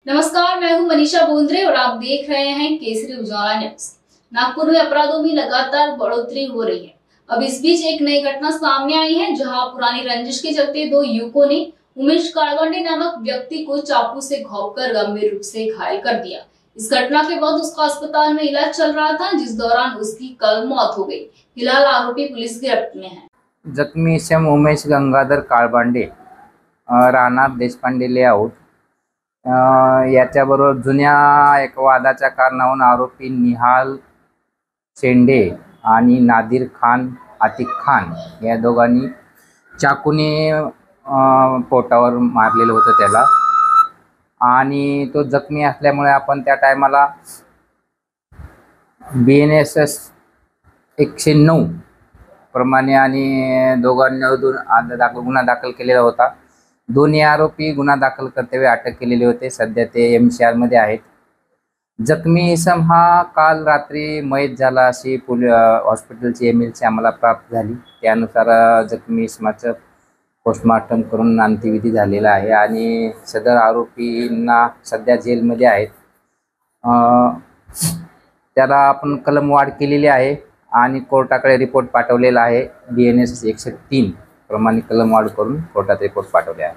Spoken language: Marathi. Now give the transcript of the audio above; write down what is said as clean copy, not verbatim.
नमस्कार, मैं हूं मनीषा बोंद्रे और आप देख रहे हैं केसरी उजाला न्यूज। नागपुर में अपराधों में लगातार बढ़ोतरी हो रही है। अब इस बीच एक नई घटना सामने आई है, जहां पुरानी रंजिश के चलते दो युवकों ने उमेश कालवांडे नामक व्यक्ति को चाकू से घोंपकर गंभीर रूप से घायल कर दिया। इस घटना के बाद उसका अस्पताल में इलाज चल रहा था, जिस दौरान उसकी कल मौत हो गई। फिलहाल आरोपी पुलिस गिरफ्त में है। जखमी इसम उमेश गंगाधर काळबांडे, राहणार देशपांडे लेआउट, याच्याबरोबर जुन्या एक वादाच्या कारणावरून आरोपी निहाल शेंडे आणि नादिर खान आतिक खान या दोघांनी चाकूने पोटावर मारलेलं होतं त्याला। आणि तो जखमी असल्यामुळे आपण त्या टायमाला BNSS 109 प्रमाणे आणि दोघांना गुन्हा दाखल केलेला होता। दोन्ही आरोपी गुन्हा दाखल करते वेळी अटक केलेले होते। सध्या ते MCR मध्ये आहेत। जखमी इसम हा काल रात्री मयत झाला अशी हॉस्पिटलची MLC आम्हाला प्राप्त झाली। त्यानुसार जखमी इसमाचं पोस्टमार्टम करून अंत्यविधी झालेला आहे आणि सदर आरोपींना सध्या जेलमध्ये आहेत। त्याला आपण कलमवाढ केलेली आहे आणि कोर्टाकडे रिपोर्ट पाठवलेला आहे। BNSS 103 प्रमाणे कलमवाढ करून कोर्टात रिपोर्ट पाठवले आहे।